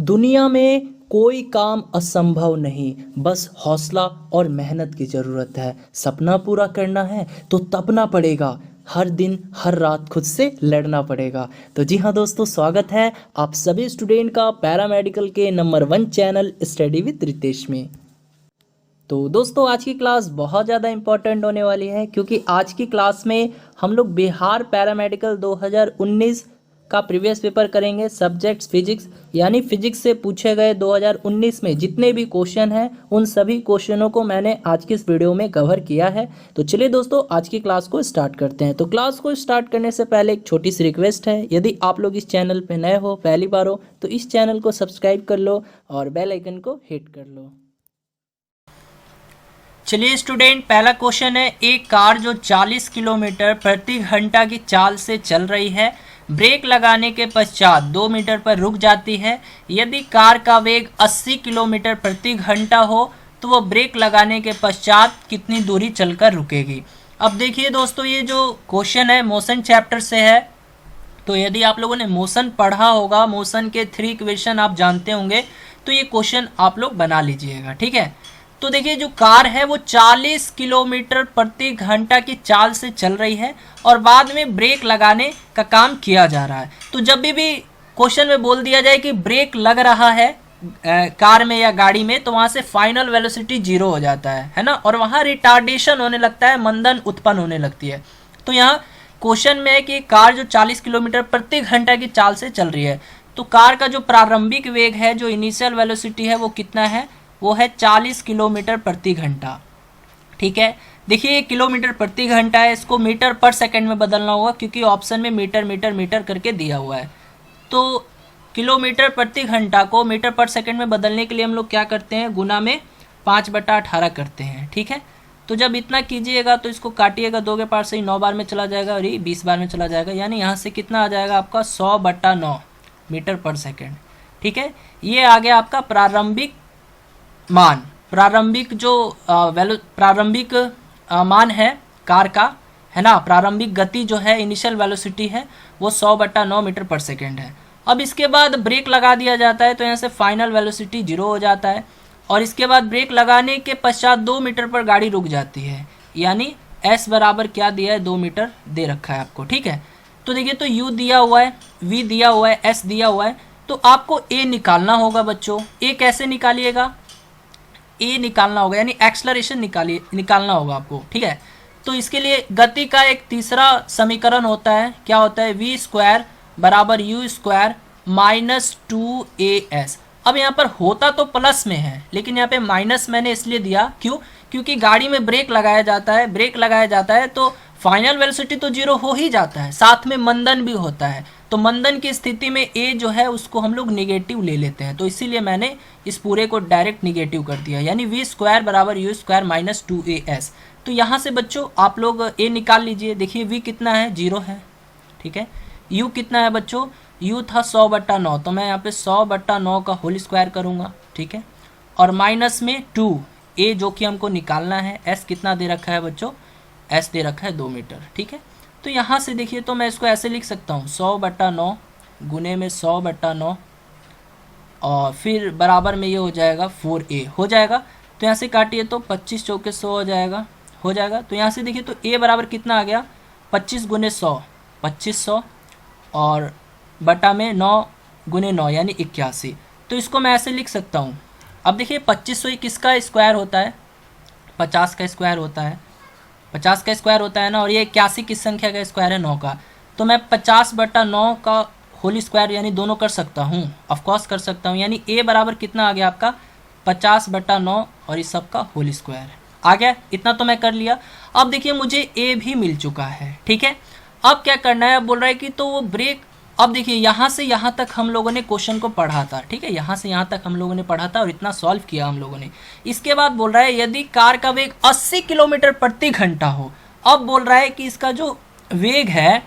दुनिया में कोई काम असंभव नहीं, बस हौसला और मेहनत की ज़रूरत है। सपना पूरा करना है तो तपना पड़ेगा, हर दिन हर रात खुद से लड़ना पड़ेगा। तो जी हाँ दोस्तों, स्वागत है आप सभी स्टूडेंट का पैरामेडिकल के number 1 channel study with Ritesh में। तो दोस्तों, आज की क्लास बहुत ज़्यादा इम्पोर्टेंट होने वाली है, क्योंकि आज की क्लास में हम लोग बिहार पैरामेडिकल 2019 का प्रीवियस पेपर करेंगे। सब्जेक्ट्स फिजिक्स, यानी फिजिक्स से पूछे गए 2019 में जितने भी क्वेश्चन हैं उन सभी क्वेश्चनों को मैंने आज की इस वीडियो में कवर किया है। तो चलिए दोस्तों, आज की क्लास को स्टार्ट करते हैं। तो क्लास को स्टार्ट करने से पहले एक छोटी सी रिक्वेस्ट है, यदि आप लोग इस चैनल पर नए हो, पहली बार हो, तो इस चैनल को सब्सक्राइब कर लो और बेल आइकन को हिट कर लो। चलिए स्टूडेंट, पहला क्वेश्चन है, एक कार जो 40 किलोमीटर प्रति घंटा की चाल से चल रही है, ब्रेक लगाने के पश्चात 2 मीटर पर रुक जाती है। यदि कार का वेग 80 किलोमीटर प्रति घंटा हो तो वह ब्रेक लगाने के पश्चात कितनी दूरी चलकर रुकेगी। अब देखिए दोस्तों, ये जो क्वेश्चन है मोशन चैप्टर से है। तो यदि आप लोगों ने मोशन पढ़ा होगा, मोशन के 3 इक्वेशन आप जानते होंगे, तो ये क्वेश्चन आप लोग बना लीजिएगा, ठीक है। तो देखिए, जो कार है वो 40 किलोमीटर प्रति घंटा की चाल से चल रही है और बाद में ब्रेक लगाने का काम किया जा रहा है। तो जब भी क्वेश्चन में बोल दिया जाए कि ब्रेक लग रहा है कार में या गाड़ी में, तो वहाँ से फाइनल वेलोसिटी 0 हो जाता है ना, और वहाँ रिटार्डेशन होने लगता है, मंदन उत्पन्न होने लगती है। तो यहाँ क्वेश्चन में है कि कार जो 40 किलोमीटर प्रति घंटा की चाल से चल रही है, तो कार का जो प्रारंभिक वेग है, जो इनिशियल वेलोसिटी है, वो कितना है? वो है 40 किलोमीटर प्रति घंटा, ठीक है। देखिए, ये किलोमीटर प्रति घंटा है, इसको मीटर पर सेकंड में बदलना होगा, क्योंकि ऑप्शन में मीटर मीटर मीटर करके दिया हुआ है। तो किलोमीटर प्रति घंटा को मीटर पर सेकंड में बदलने के लिए हम लोग क्या करते हैं? गुना में 5/18 करते हैं, ठीक है। तो जब इतना कीजिएगा तो इसको काटिएगा, 2 के पार से ही 9 बार में चला जाएगा और ये 20 बार में चला जाएगा, यानी यहाँ से कितना आ जाएगा आपका? 100/9 मीटर पर सेकेंड, ठीक है। ये आ गया आपका प्रारंभिक मान, प्रारंभिक जो प्रारंभिक मान है कार का, है ना। प्रारंभिक गति जो है, इनिशियल वेलोसिटी है, वो 100/9 मीटर पर सेकेंड है। अब इसके बाद ब्रेक लगा दिया जाता है, तो यहाँ से फाइनल वेलोसिटी 0 हो जाता है, और इसके बाद ब्रेक लगाने के पश्चात 2 मीटर पर गाड़ी रुक जाती है, यानी s बराबर क्या दिया है? 2 मीटर दे रखा है आपको, ठीक है। तो देखिए, तो u दिया हुआ है, v दिया हुआ है, s दिया हुआ है, तो आपको a निकालना होगा बच्चों। a कैसे निकालिएगा? ए निकालना होगा, यानी एक्सलरेशन निकालना होगा आपको, ठीक है। तो इसके लिए गति का एक तीसरा समीकरण होता है, क्या होता है? v स्क्वायर बराबर u स्क्वायर माइनस 2as। अब यहाँ पर होता तो प्लस में है, लेकिन यहाँ पे माइनस मैंने इसलिए दिया, क्यों? क्योंकि गाड़ी में ब्रेक लगाया जाता है, ब्रेक लगाया जाता है तो फाइनल वेलोसिटी तो 0 हो ही जाता है, साथ में मंदन भी होता है। तो मंदन की स्थिति में ए जो है उसको हम लोग निगेटिव ले लेते हैं, तो इसीलिए मैंने इस पूरे को डायरेक्ट निगेटिव कर दिया, यानी v स्क्वायर बराबर u स्क्वायर माइनस 2as। तो यहाँ से बच्चों आप लोग a निकाल लीजिए। देखिए, v कितना है? 0 है, ठीक है। u कितना है बच्चों? u था 100/9, तो मैं यहाँ पे 100/9 का होल स्क्वायर करूँगा, ठीक है। और माइनस में 2, a जो कि हमको निकालना है, s कितना दे रखा है बच्चों? s दे रखा है 2 मीटर, ठीक है। तो यहाँ से देखिए, तो मैं इसको ऐसे लिख सकता हूँ, 100/9 गुने में 100/9, और फिर बराबर में ये हो जाएगा 4a हो जाएगा। तो यहाँ से काटिए तो 25 चौके 100 हो जाएगा। तो यहाँ से देखिए, तो a बराबर कितना आ गया? 25 गुने 100 2500, और बटा में 9 गुने 9 यानी 81। तो इसको मैं ऐसे लिख सकता हूँ। अब देखिए, 2500 किसका स्क्वायर होता है? 50 का स्क्वायर होता है, 50 का स्क्वायर होता है ना, और ये 81 किस संख्या का स्क्वायर है? 9 का। तो मैं 50/9 का होल स्क्वायर यानी दोनों कर सकता हूँ, ऑफकोर्स कर सकता हूँ, यानी a बराबर कितना आ गया आपका? 50/9 और इस सब का होल स्क्वायर आ गया। इतना तो मैं कर लिया। अब देखिए, मुझे a भी मिल चुका है, ठीक है। अब क्या करना है? अब बोल रहा है कि तो वो ब्रेक, अब देखिए, यहाँ से यहाँ तक हम लोगों ने क्वेश्चन को पढ़ा था, ठीक है। यहाँ से यहाँ तक हम लोगों ने पढ़ा था और इतना सॉल्व किया हम लोगों ने। इसके बाद बोल रहा है, यदि कार का वेग 80 किलोमीटर प्रति घंटा हो। अब बोल रहा है कि इसका जो वेग है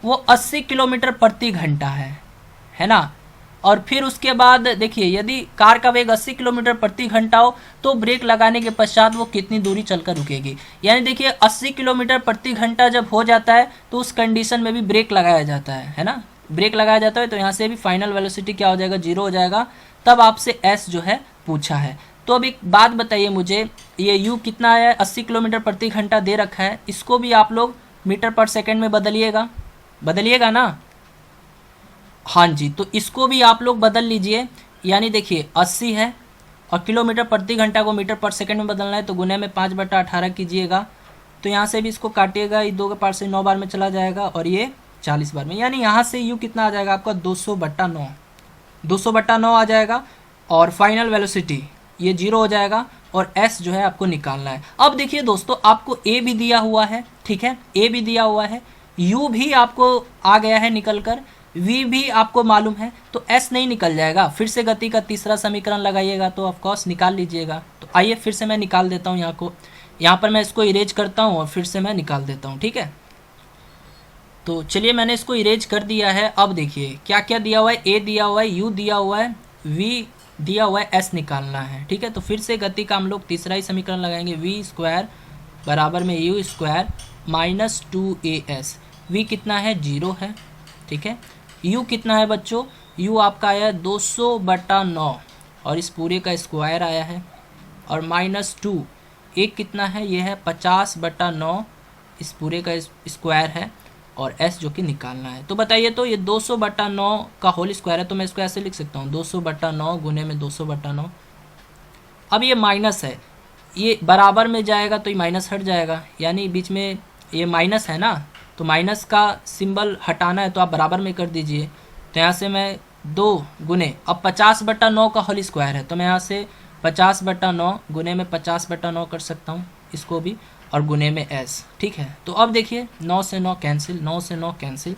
वो 80 किलोमीटर प्रति घंटा है ना। और फिर उसके बाद देखिए, यदि कार का वेग 80 किलोमीटर प्रति घंटा हो तो ब्रेक लगाने के पश्चात वो कितनी दूरी चलकर रुकेगी। यानी देखिए, 80 किलोमीटर प्रति घंटा जब हो जाता है तो उस कंडीशन में भी ब्रेक लगाया जाता है ना। ब्रेक लगाया जाता है तो यहाँ से भी फाइनल वेलोसिटी क्या हो जाएगा, 0 हो जाएगा। तब आपसे एस जो है पूछा है। तो अब एक बात बताइए मुझे, ये यू कितना है, 80 किलोमीटर प्रति घंटा दे रखा है, इसको भी आप लोग मीटर पर सेकेंड में बदलिएगा ना। हाँ जी, तो इसको भी आप लोग बदल लीजिए। यानी देखिए 80 है और किलोमीटर प्रति घंटा को मीटर पर सेकंड में बदलना है, तो गुने में 5/18 कीजिएगा। तो यहाँ से भी इसको काटिएगा, ये 2 के पार से 9 बार में चला जाएगा और ये 40 बार में। यानी यहाँ से यू कितना आ जाएगा आपका 200/9, 200/9 आ जाएगा। और फाइनल वेलोसिटी ये 0 हो जाएगा और एस जो है आपको निकालना है। अब देखिए दोस्तों, आपको ए भी दिया हुआ है, ठीक है, ए भी दिया हुआ है, यू भी आपको आ गया है निकल कर, वी भी आपको मालूम है, तो एस नहीं निकल जाएगा। फिर से गति का तीसरा समीकरण लगाइएगा तो ऑफकोर्स निकाल लीजिएगा। तो आइए फिर से मैं निकाल देता हूँ यहाँ पर मैं इसको इरेज करता हूँ और फिर से मैं निकाल देता हूँ, ठीक है। तो चलिए मैंने इसको इरेज कर दिया है। अब देखिए क्या क्या दिया हुआ है, ए दिया हुआ है, यू दिया हुआ है, वी दिया हुआ है, एस निकालना है, ठीक है। तो फिर से गति का हम लोग तीसरा ही समीकरण लगाएंगे, वी स्क्वायर बराबर में you square minus 2as। We कितना है, 0 है, ठीक है। यू कितना है बच्चों, यू आपका आया 200/9 और इस पूरे का स्क्वायर आया है, और -2 एक कितना है, ये है 50/9 इस पूरे का स्क्वायर है, और एस जो कि निकालना है। तो बताइए, तो ये 200/9 का होल स्क्वायर है, तो मैं इसको ऐसे लिख सकता हूँ 200/9 गुने में 200/9। अब ये माइनस है, ये बराबर में जाएगा तो ये माइनस हट जाएगा, यानी बीच में ये माइनस है ना, तो माइनस का सिंबल हटाना है तो आप बराबर में कर दीजिए। तो यहाँ से मैं 2 गुने, अब 50/9 का होल स्क्वायर है, तो मैं यहाँ से 50/9 गुने में 50/9 कर सकता हूँ इसको भी, और गुने में एस, ठीक है। तो अब देखिए 9 से 9 कैंसिल, 9 से 9 कैंसिल,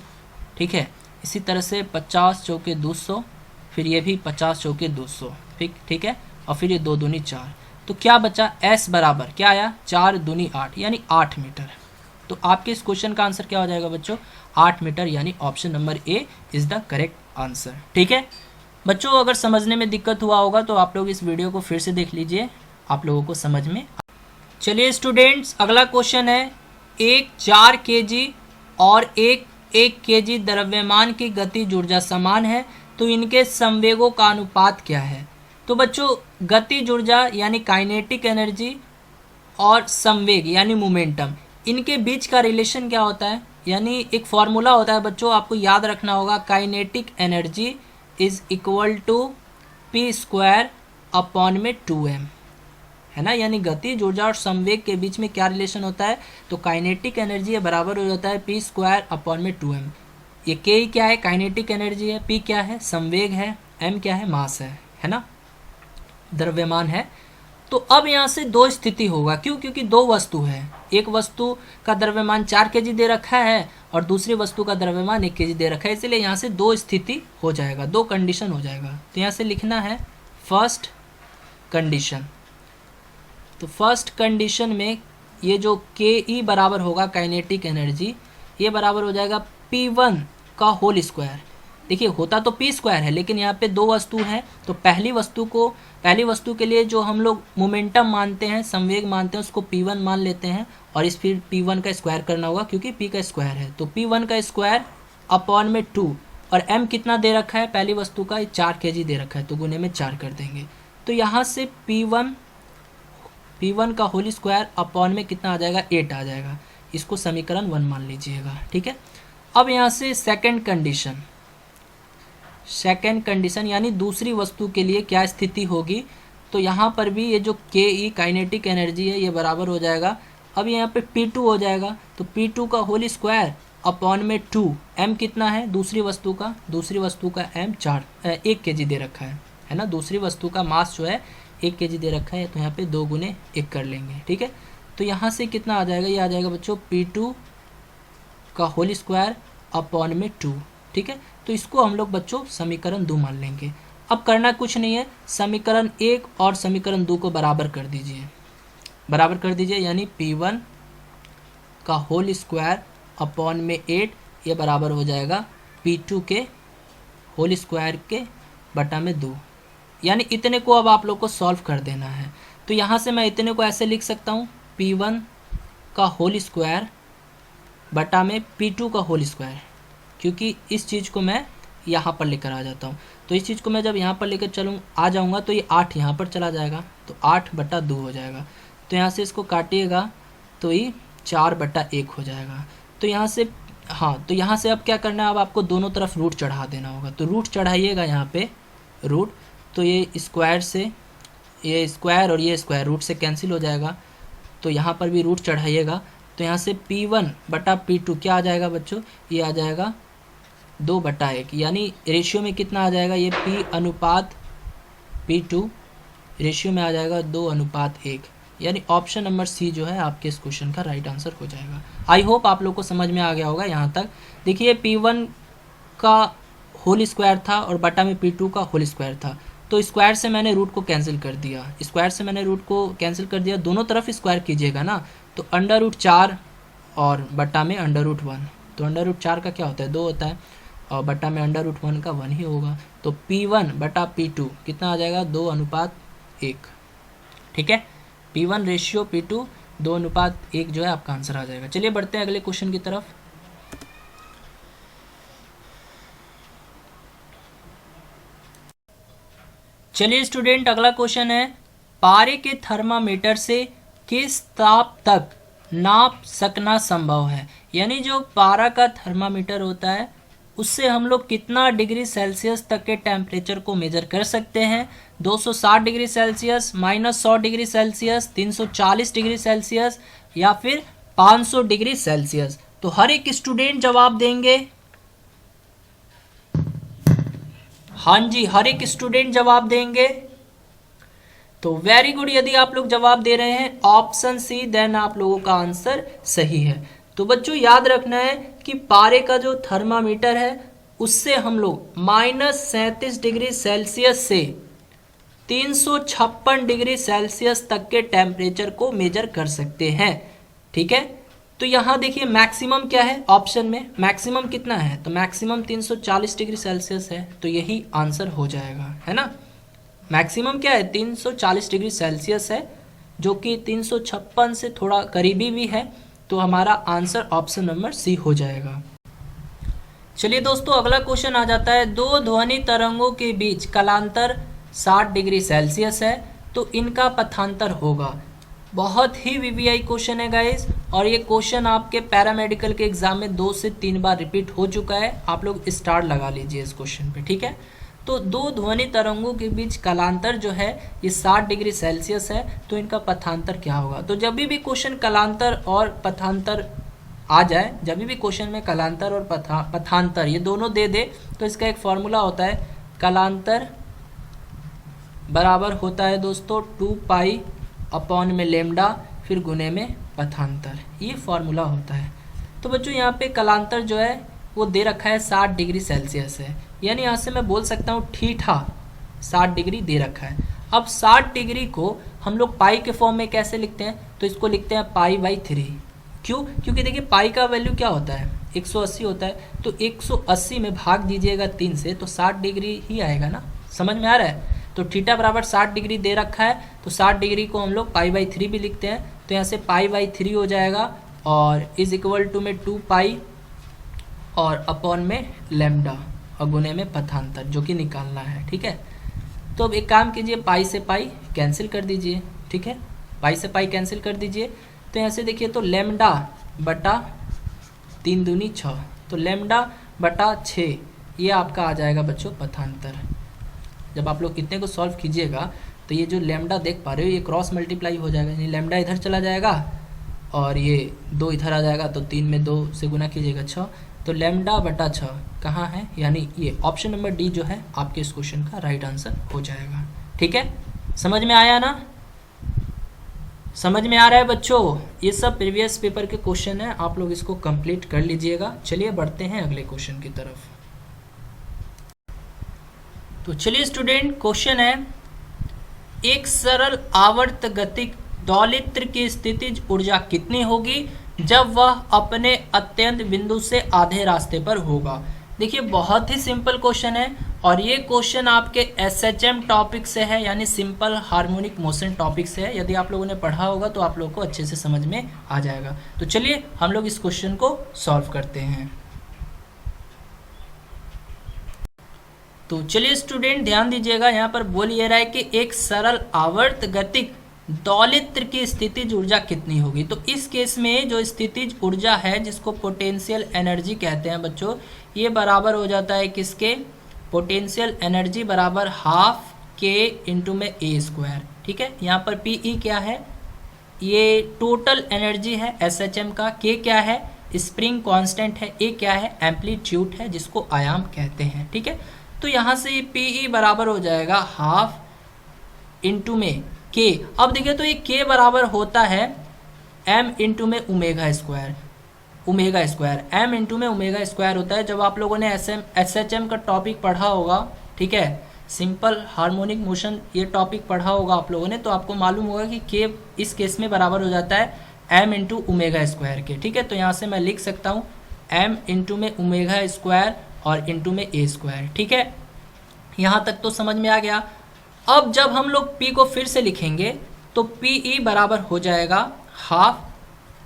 ठीक है। इसी तरह से 50 चौके 200, फिर ये भी 50 चौके 200, ठीक है। और फिर ये 2 दूनी 4, तो क्या बचा, एस बराबर क्या आया, 4 दूनी 8, यानी 8 मीटर। तो आपके इस क्वेश्चन का आंसर क्या हो जाएगा बच्चों, 8 मीटर, यानी option number A is the correct answer, ठीक है। बच्चों अगर समझने में दिक्कत हुआ होगा तो आप लोग इस वीडियो को फिर से देख लीजिए, आप लोगों को समझ में। चलिए स्टूडेंट्स, अगला क्वेश्चन है, एक 4 kg और एक 1 kg द्रव्यमान की गतिज ऊर्जा समान है, तो इनके संवेगों का अनुपात क्या है। तो बच्चों गतिज ऊर्जा यानी काइनेटिक एनर्जी और संवेग यानी मोमेंटम, इनके बीच का रिलेशन क्या होता है, यानी एक फॉर्मूला होता है बच्चों, आपको याद रखना होगा, kinetic energy is equal to P square upon में 2m, है ना। यानी गतिज ऊर्जा और संवेग के बीच में क्या रिलेशन होता है, तो काइनेटिक एनर्जी बराबर हो जाता है पी स्क्वायर अपॉन में 2m। ये के क्या है, काइनेटिक एनर्जी है, पी क्या है, संवेग है, एम क्या है, मास है ना, द्रव्यमान है। तो अब यहाँ से 2 स्थिति होगा, क्यों, क्योंकि 2 वस्तु है, एक वस्तु का द्रव्यमान 4 kg दे रखा है और दूसरी वस्तु का द्रव्यमान 1 kg दे रखा है, इसलिए यहाँ से 2 स्थिति हो जाएगा, 2 कंडीशन हो जाएगा। तो यहाँ से लिखना है फर्स्ट कंडीशन। तो फर्स्ट कंडीशन में ये जो के ई बराबर होगा काइनेटिक एनर्जी, ये बराबर हो जाएगा P1 का होल स्क्वायर। देखिए होता तो पी स्क्वायर है, लेकिन यहाँ पे 2 वस्तु है, तो पहली वस्तु के लिए जो हम लोग मोमेंटम मानते हैं, संवेग मानते हैं, उसको P1 मान लेते हैं, और इस फिर P1 का स्क्वायर करना होगा क्योंकि P का स्क्वायर है। तो P1 का स्क्वायर अपॉन में 2, और M कितना दे रखा है, पहली वस्तु का 4 kg दे रखा है, तो गुने में 4 कर देंगे। तो यहाँ से P1 का होल स्क्वायर अपॉन में कितना आ जाएगा, 8 आ जाएगा। इसको समीकरण 1 मान लीजिएगा, ठीक है। अब यहाँ से सेकेंड कंडीशन यानी दूसरी वस्तु के लिए क्या स्थिति होगी, तो यहाँ पर भी ये जो के ई काइनेटिक एनर्जी है ये बराबर हो जाएगा, अब यहाँ पे P2 हो जाएगा, तो P2 का होल स्क्वायर अपॉन में 2, M कितना है दूसरी वस्तु का M 1 kg दे रखा है ना, दूसरी वस्तु का मास जो है 1 kg दे रखा है, तो यहाँ पे 2 गुने 1 कर लेंगे, ठीक है। तो यहाँ से कितना आ जाएगा, ये आ जाएगा बच्चों P2 का होल स्क्वायर अपॉन में 2, ठीक है। तो इसको हम लोग बच्चों समीकरण 2 मान लेंगे। अब करना कुछ नहीं है, समीकरण 1 और समीकरण 2 को बराबर कर दीजिए, यानी P1 का होल स्क्वायर अपॉन में 8, ये बराबर हो जाएगा P2 के होल स्क्वायर के बटा में 2, यानी इतने को अब आप लोग को सॉल्व कर देना है। तो यहाँ से मैं इतने को ऐसे लिख सकता हूँ, P1 का होल स्क्वायर बटा में P2 का होल स्क्वायर, क्योंकि इस चीज़ को मैं यहाँ पर लेकर आ जाता हूँ। तो इस चीज़ को मैं जब यहाँ पर लेकर आ जाऊँगा तो ये 8 यहाँ पर चला जाएगा, तो 8/2 हो जाएगा। तो यहाँ से इसको काटिएगा तो ये 4/1 हो जाएगा। तो यहाँ से तो यहाँ से अब क्या करना है, अब आपको दोनों तरफ रूट चढ़ा देना होगा। तो रूट चढ़ाइएगा यहाँ पे रूट, तो ये स्क्वायर से ये स्क्वायर और ये स्क्वायर रूट से कैंसिल हो जाएगा। तो यहाँ पर भी रूट चढ़ाइएगा, तो यहाँ से P1/P2 क्या आ जाएगा बच्चों, ये आ जाएगा 2/1, यानी रेशियो में कितना आ जाएगा, ये P/P2 रेशियो में आ जाएगा 2:1, यानी ऑप्शन नंबर सी जो है आपके इस क्वेश्चन का राइट आंसर हो जाएगा। आई होप आप लोग को समझ में आ गया होगा यहाँ तक। देखिए P1 का होल स्क्वायर था और बटा में P2 का होल स्क्वायर था, तो स्क्वायर से मैंने रूट को कैंसिल कर दिया, दोनों तरफ स्क्वायर कीजिएगा ना, तो √4 और बटा में √1, तो √4 का क्या होता है 2 होता है, और बटा में √1 का 1 ही होगा। तो P1/P2 कितना आ जाएगा 2:1, ठीक है। P1 रेशियो P2 2:1 जो है आपका आंसर आ जाएगा। चलिए बढ़ते हैं अगले क्वेश्चन की तरफ। चलिए स्टूडेंट, अगला क्वेश्चन है, पारे के थर्मामीटर से किस ताप तक नाप सकना संभव है। यानी जो पारा का थर्मामीटर होता है उससे हम लोग कितना डिग्री सेल्सियस तक के टेम्परेचर को मेजर कर सकते हैं। 260 degree Celsius, -100 degree Celsius, 340 degree Celsius या फिर 500 डिग्री सेल्सियस। तो हर एक स्टूडेंट जवाब देंगे। हाँ जी, हर एक स्टूडेंट जवाब देंगे। तो वेरी गुड, यदि आप लोग जवाब दे रहे हैं ऑप्शन सी, देन आप लोगों का आंसर सही है। तो बच्चों याद रखना है कि पारे का जो थर्मामीटर है उससे हम लोग -37 डिग्री सेल्सियस से 356 डिग्री सेल्सियस तक के टेम्परेचर को मेजर कर सकते हैं, ठीक है। तो यहाँ देखिए मैक्सिमम क्या है, ऑप्शन में मैक्सिमम कितना है, तो मैक्सिमम 340 डिग्री सेल्सियस है, तो यही आंसर हो जाएगा, है ना। मैक्सिमम क्या है 340 डिग्री सेल्सियस है, जो कि 356 से थोड़ा करीबी भी है, तो हमारा आंसर ऑप्शन नंबर सी हो जाएगा। चलिए दोस्तों, अगला क्वेश्चन आ जाता है, दो ध्वनि तरंगों के बीच कालांतर 60 डिग्री सेल्सियस है, तो इनका पथांतर होगा। बहुत ही वीवीआई क्वेश्चन है गाइस, और ये क्वेश्चन आपके पैरामेडिकल के एग्जाम में 2 से 3 बार रिपीट हो चुका है। आप लोग स्टार लगा लीजिए इस क्वेश्चन पे, ठीक है। तो दो ध्वनि तरंगों के बीच कालांतर जो है ये 60 डिग्री सेल्सियस है, तो इनका पथांतर क्या होगा। तो जब भी क्वेश्चन कालांतर और पथांतर आ जाए, जब भी क्वेश्चन में कालांतर और पथांतर ये दोनों दे दे, तो इसका एक फॉर्मूला होता है, कालांतर बराबर होता है दोस्तों 2π अपॉन में लेमडा, फिर गुने में पथांतर, ये फॉर्मूला होता है। तो बच्चों यहाँ पे कालांतर जो है वो दे रखा है 60 डिग्री सेल्सियस है, यानी यहाँ से मैं बोल सकता हूँ ठीठा 60 डिग्री दे रखा है। अब 60 डिग्री को हम लोग पाई के फॉर्म में कैसे लिखते हैं, तो इसको लिखते हैं π/3। क्यों, क्योंकि देखिए पाई का वैल्यू क्या होता है 180 होता है, तो 180 में भाग दीजिएगा 3 से, तो 60 डिग्री ही आएगा ना, समझ में आ रहा है। तो थीटा बराबर 60 डिग्री दे रखा है, तो 60 डिग्री को हम लोग π/3 भी लिखते हैं, तो यहाँ से π/3 हो जाएगा, और इज इक्वल टू में 2π और अपॉन में लेमडा और गुने में पथांतर, जो कि निकालना है, ठीक है। तो अब एक काम कीजिए, पाई से पाई कैंसिल कर दीजिए, ठीक है, पाई से पाई कैंसिल कर दीजिए। तो यहाँ से देखिए, तो लेमडा बटा 3 दूनी 6, तो लेमडा बटा 6 ये आपका आ जाएगा बच्चों पथांतर। जब आप लोग इतने को सॉल्व कीजिएगा तो ये जो लेमडा देख पा रहे हो ये क्रॉस मल्टीप्लाई हो जाएगा, यानी लेमडा इधर चला जाएगा और ये 2 इधर आ जाएगा, तो 3 में 2 से गुना कीजिएगा 6, तो लेमडा बटा 6 कहाँ है, यानी ये ऑप्शन नंबर डी जो है आपके इस क्वेश्चन का राइट आंसर हो जाएगा, ठीक है। समझ में आया ना, समझ में आ रहा है बच्चों। ये सब प्रीवियस पेपर के क्वेश्चन है, आप लोग इसको कंप्लीट कर लीजिएगा। चलिए बढ़ते हैं अगले क्वेश्चन की तरफ। तो चलिए स्टूडेंट, क्वेश्चन है, एक सरल आवर्त गतिक दौलित्र की स्थितिज ऊर्जा कितनी होगी जब वह अपने अत्यंत बिंदु से आधे रास्ते पर होगा। देखिए बहुत ही सिंपल क्वेश्चन है, और ये क्वेश्चन आपके एसएचएम टॉपिक से है, यानी सिंपल हार्मोनिक मोशन टॉपिक से है। यदि आप लोगों ने पढ़ा होगा तो आप लोगों को अच्छे से समझ में आ जाएगा। तो चलिए हम लोग इस क्वेश्चन को सॉल्व करते हैं। तो चलिए स्टूडेंट ध्यान दीजिएगा, यहाँ पर बोल ये रहा है कि एक सरल आवर्त गतिक दौलित्र की स्थितिज ऊर्जा कितनी होगी। तो इस केस में जो स्थितिज ऊर्जा है जिसको पोटेंशियल एनर्जी कहते हैं बच्चों, ये बराबर हो जाता है किसके, पोटेंशियल एनर्जी बराबर हाफ के इंटू में ए स्क्वायर। ठीक है, यहाँ पर पी ई क्या है, ये टोटल एनर्जी है एसएचएम का, के क्या है स्प्रिंग कांस्टेंट है, ए क्या है एम्पलीट्यूड है जिसको आयाम कहते हैं। ठीक है, तो यहाँ से पी ई बराबर हो जाएगा हाफ इंटू में के। अब देखिए तो ये के बराबर होता है एम इंटू में omega square, omega square M into में ओमेगा स्क्वायर होता है। जब आप लोगों ने एस एच एम का टॉपिक पढ़ा होगा, ठीक है, सिंपल हार्मोनिक मोशन ये टॉपिक पढ़ा होगा आप लोगों ने, तो आपको मालूम होगा कि के इस केस में बराबर हो जाता है एम इंटू ओमेगा स्क्वायर के। ठीक है, तो यहाँ से मैं लिख सकता हूँ एम इंटू में ओमेगा स्क्वायर और इंटू में ए स्क्वायर। ठीक है, यहाँ तक तो समझ में आ गया। अब जब हम लोग P को फिर से लिखेंगे तो पी ई बराबर हो जाएगा हाफ,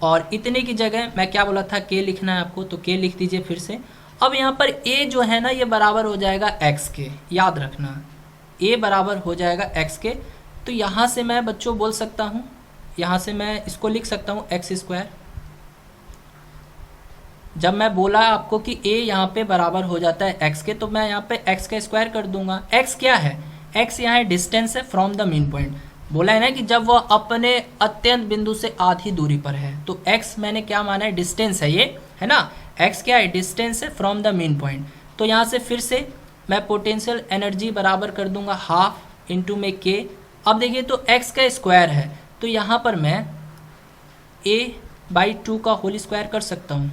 और इतने की जगह मैं क्या बोला था K लिखना है आपको, तो K लिख दीजिए फिर से। अब यहाँ पर A जो है ना ये बराबर हो जाएगा x के, याद रखना A बराबर हो जाएगा x के। तो यहाँ से मैं बच्चों बोल सकता हूँ, यहाँ से मैं इसको लिख सकता हूँ एक्स स्क्वायर। जब मैं बोला आपको कि a यहाँ पे बराबर हो जाता है x के, तो मैं यहाँ पे x का स्क्वायर कर दूंगा। x क्या है, x यहाँ डिस्टेंस है फ्रॉम द मीन पॉइंट। बोला है ना कि जब वह अपने अत्यंत बिंदु से आधी दूरी पर है, तो x मैंने क्या माना है, डिस्टेंस है ये, है ना। x क्या है, डिस्टेंस है फ्रॉम द मीन पॉइंट। तो यहाँ से फिर से मैं पोटेंशियल एनर्जी बराबर कर दूंगा हाफ इंटू में k। अब देखिए तो x का स्क्वायर है, तो यहाँ पर मैं a/2 का होल स्क्वायर कर सकता हूँ,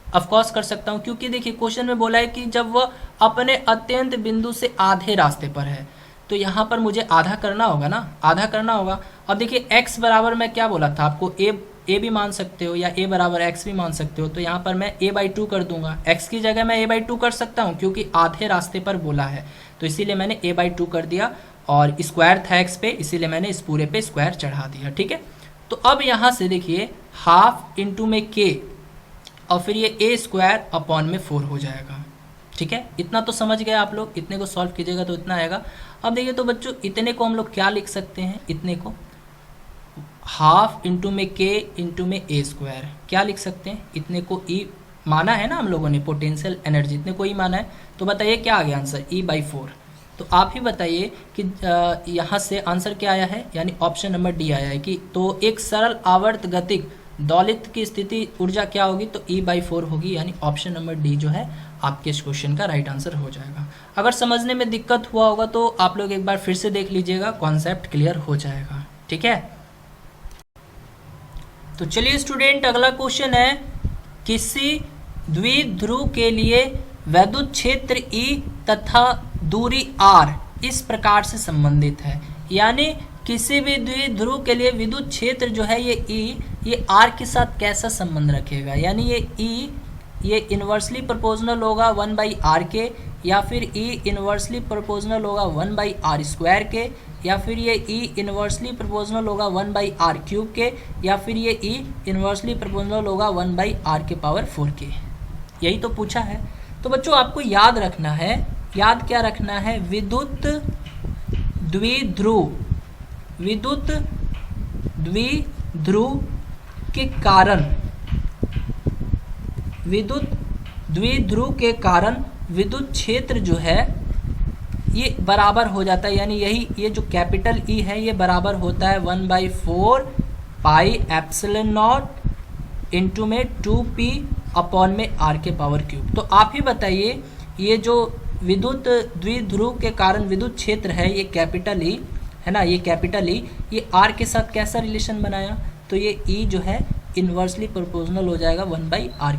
ऑफकोर्स कर सकता हूँ, क्योंकि देखिए क्वेश्चन में बोला है कि जब वह अपने अत्यंत बिंदु से आधे रास्ते पर है, तो यहाँ पर मुझे आधा करना होगा ना, आधा करना होगा। अब देखिए x बराबर मैं क्या बोला था आपको, a भी मान सकते हो या a बराबर x भी मान सकते हो, तो यहाँ पर मैं a/2 कर दूंगा। x की जगह मैं a/2 कर सकता हूँ क्योंकि आधे रास्ते पर बोला है, तो इसीलिए मैंने a/2 कर दिया, और स्क्वायर था x पे, इसीलिए मैंने इस पूरे पे स्क्वायर चढ़ा दिया। ठीक है, तो अब यहाँ से देखिए हाफ इंटू में k और फिर ये a स्क्वायर अपॉन में 4 हो जाएगा। ठीक है, इतना तो समझ गए आप लोग, इतने को सॉल्व कीजिएगा तो इतना आएगा। अब देखिए तो बच्चों इतने को हम लोग क्या लिख सकते हैं, इतने को हाफ इंटू में k इंटू में a स्क्वायर क्या लिख सकते हैं, इतने को E माना है ना हम लोगों ने, पोटेंशियल एनर्जी इतने को E माना है। तो बताइए क्या आ गया आंसर, E/4। तो आप ही बताइए कि यहाँ से आंसर क्या आया है, यानी ऑप्शन नंबर डी आया है कि तो एक सरल आवर्त गतिक दौलित्र की स्थिति ऊर्जा क्या होगी, तो E/4 होगी, यानी ऑप्शन नंबर डी जो है आपके इस क्वेश्चन का राइट आंसर हो जाएगा। अगर समझने में दिक्कत हुआ होगा तो आप लोग एक बार फिर से देख लीजिएगा, कॉन्सेप्ट क्लियर हो जाएगा। ठीक है, तो चलिए स्टूडेंट अगला क्वेश्चन है, किसी द्विध्रुव के लिए वैद्युत क्षेत्र E तथा दूरी r इस प्रकार से संबंधित है। यानी किसी भी द्विध्रुव के लिए विद्युत क्षेत्र जो है ये E, ये r के साथ कैसा संबंध रखेगा, यानी ये E ये इन्वर्सली प्रोपोर्शनल होगा 1/r के, या फिर E इन्वर्सली प्रोपोर्शनल होगा 1/r² के, या फिर ये E इन्वर्सली प्रोपोर्शनल होगा 1/r³ के, या फिर ये E इन्वर्सली प्रोपोर्शनल होगा 1/r⁴ के। यही तो पूछा है। तो बच्चों आपको याद रखना है, याद क्या रखना है, विद्युत द्विध्रुव, विद्युत द्विध्रुव के कारण, विद्युत द्विध्रुव के कारण विद्युत क्षेत्र जो है ये बराबर हो जाता है, यानी यही ये जो कैपिटल E है ये बराबर होता है 1/4 पाई एप्सिलॉन नॉट इंटू में 2p अपॉन में r⁴। तो आप ही बताइए ये जो विद्युत द्विध्रुव के कारण विद्युत क्षेत्र है ये कैपिटल E है ना, ये कैपिटल E ये r के साथ कैसा रिलेशन बनाया, तो ये E जो है इन्वर्सली प्रोपोर्शनल हो जाएगा 1/r⁴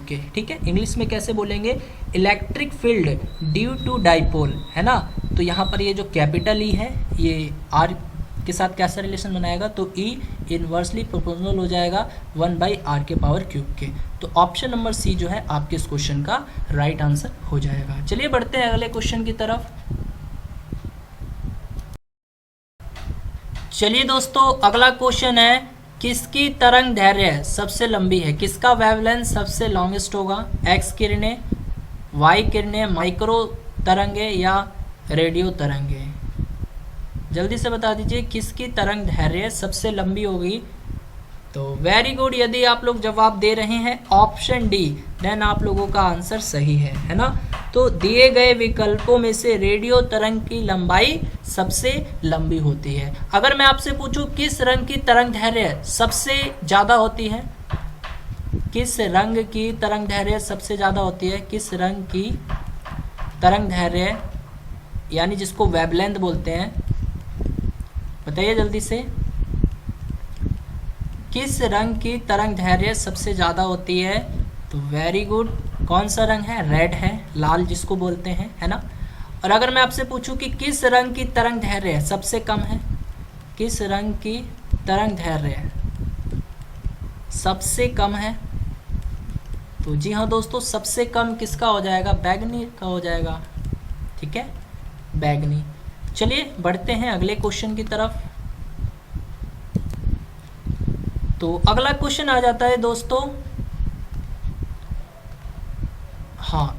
के। ठीक है, इंग्लिश में कैसे बोलेंगे, electric field due to dipole, है ना। तो यहाँ पर ये जो कैपिटल E है ये r के साथ कैसा रिलेशन बनाएगा, तो E इन्वर्सली प्रोपोर्शनल हो जाएगा 1/r⁴ के। तो ऑप्शन नंबर सी जो है आपके इस क्वेश्चन का राइट आंसर हो जाएगा। चलिए बढ़ते हैं अगले क्वेश्चन की तरफ। चलिए दोस्तों अगला क्वेश्चन है, किसकी तरंग दैर्घ्य सबसे लंबी है, किसका वेवलेंथ सबसे लॉन्गेस्ट होगा, एक्स किरणें, वाई किरणें, माइक्रो तरंगे या रेडियो तरंगे? जल्दी से बता दीजिए किसकी तरंग दैर्घ्य सबसे लंबी होगी। तो वेरी गुड, यदि आप लोग जवाब दे रहे हैं ऑप्शन डी, देन आप लोगों का आंसर सही है ना। तो दिए गए विकल्पों में से रेडियो तरंग की लंबाई सबसे लंबी होती है। अगर मैं आपसे पूछूं किस रंग की तरंग दैर्घ्य सबसे ज़्यादा होती है, किस रंग की तरंग दैर्घ्य सबसे ज़्यादा होती है, किस रंग की तरंग दैर्घ्य यानी जिसको वेवलेंथ बोलते हैं, बताइए जल्दी से, किस रंग की तरंग दैर्घ्य सबसे ज़्यादा होती है? तो वेरी गुड, कौन सा रंग है? रेड है, लाल जिसको बोलते हैं, है ना। और अगर मैं आपसे पूछूं कि किस रंग की तरंग दैर्घ्य सबसे कम है, किस रंग की तरंग दैर्घ्य सबसे कम है, तो जी हाँ दोस्तों, सबसे कम किसका हो जाएगा? बैगनी का हो जाएगा, ठीक है, बैगनी। चलिए बढ़ते हैं अगले क्वेश्चन की तरफ। तो अगला क्वेश्चन आ जाता है दोस्तों, हाँ,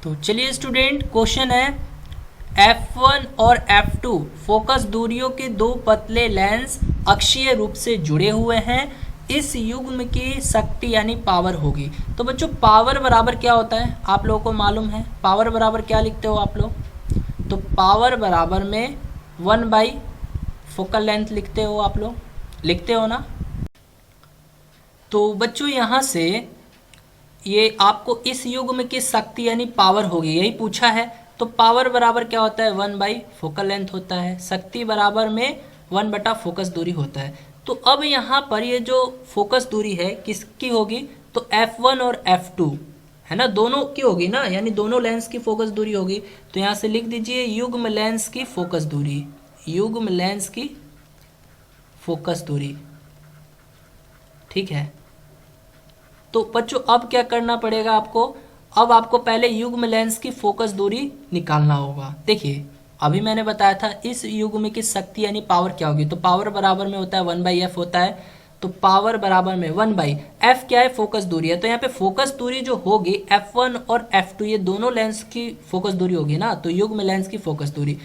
तो चलिए स्टूडेंट, क्वेश्चन है F1 और F2 फोकस दूरियों के दो पतले लेंस अक्षीय रूप से जुड़े हुए हैं, इस युग्म की शक्ति यानी पावर होगी। तो बच्चों पावर बराबर क्या होता है आप लोगों को मालूम है? पावर बराबर क्या लिखते हो आप लोग? तो पावर बराबर में 1/, फोकल लेंथ लिखते हो आप लोग, लिखते हो ना। तो बच्चों यहाँ से ये आपको इस युग्म की शक्ति यानी पावर होगी, यही पूछा है। तो पावर बराबर क्या होता है? 1/, फोकल लेंथ होता है, शक्ति बराबर में 1/, फोकस दूरी होता है। तो अब यहाँ पर ये जो फोकस दूरी है किसकी होगी? तो F1 और F2 है ना, दोनों की होगी ना, यानी दोनों लेंस की फोकस दूरी होगी। तो यहाँ से लिख दीजिए युग्म लेंस की फोकस दूरी, युग्म लेंस की फोकस दूरी, ठीक है। तो बच्चों अब क्या करना पड़ेगा आपको? अब आपको पहले युग्म लेंस की फोकस दूरी निकालना होगा। देखिए अभी मैंने बताया था इस युग्म की शक्ति यानी पावर क्या होगी, तो पावर बराबर में होता है 1/f होता है। तो पावर बराबर में 1/f क्या है? फोकस दूरी है। तो यहाँ पे फोकस दूरी जो होगी F1 और F2 ये दोनों लेंस की फोकस दूरी होगी ना, तो युग्म लेंस की फोकस दूरी।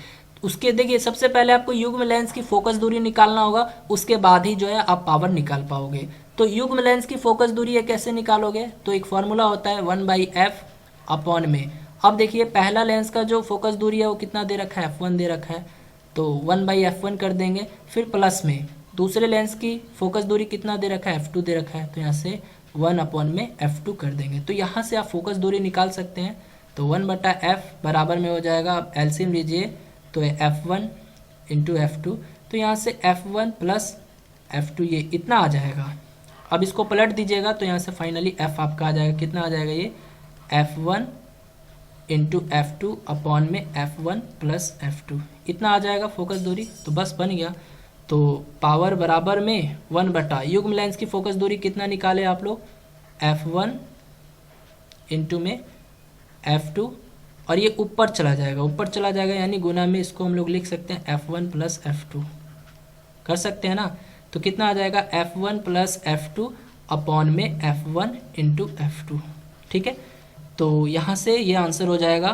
उसके देखिए सबसे पहले आपको युग्म लेंस की फोकस दूरी निकालना होगा, उसके बाद ही जो है आप पावर निकाल पाओगे। तो युग्म लेंस की फोकस दूरी है कैसे निकालोगे? तो एक फॉर्मूला होता है 1/f अपॉन में। अब देखिए पहला लेंस का जो फोकस दूरी है वो कितना दे रखा है? F1 दे रखा है, तो 1/f1 कर देंगे। फिर प्लस में दूसरे लेंस की फोकस दूरी कितना दे रखा है? F2 दे रखा है, तो यहाँ से 1/f2 कर देंगे। तो यहाँ से आप फोकस दूरी निकाल सकते हैं। तो 1/f बराबर में हो जाएगा, आप एलसीएम लीजिए तो F1 इंटू F2, तो यहाँ से F1 प्लस F2 ये इतना आ जाएगा। अब इसको पलट दीजिएगा तो यहाँ से फाइनली F आपका आ जाएगा, कितना आ जाएगा ये? F1 इंटू F2 अपॉन में F1 प्लस F2 इतना आ जाएगा फोकस दूरी। तो बस बन गया। तो पावर बराबर में 1/, युग्म लेंस की फोकस दूरी कितना निकाले आप लोग? F1 इंटू में F2, और ये ऊपर चला जाएगा, ऊपर चला जाएगा यानी गुना में इसको हम लोग लिख सकते हैं F1 प्लस F2, कर सकते हैं ना। तो कितना आ जाएगा? F1 प्लस F2 अपॉन में F1 इंटू F2, ठीक है। तो यहाँ से ये आंसर हो जाएगा।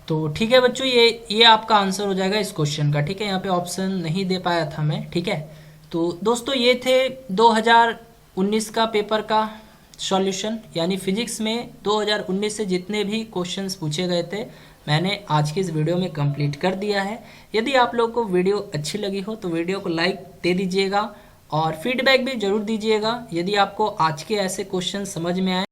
तो ठीक है बच्चों, ये आपका आंसर हो जाएगा इस क्वेश्चन का, ठीक है। यहाँ पे ऑप्शन नहीं दे पाया था मैं, ठीक है। तो दोस्तों ये थे 2019 का पेपर का सॉल्यूशन, यानी फिजिक्स में 2019 से जितने भी क्वेश्चंस पूछे गए थे मैंने आज की इस वीडियो में कंप्लीट कर दिया है। यदि आप लोगों को वीडियो अच्छी लगी हो तो वीडियो को लाइक दे दीजिएगा और फीडबैक भी ज़रूर दीजिएगा। यदि आपको आज के ऐसे क्वेश्चन समझ में आए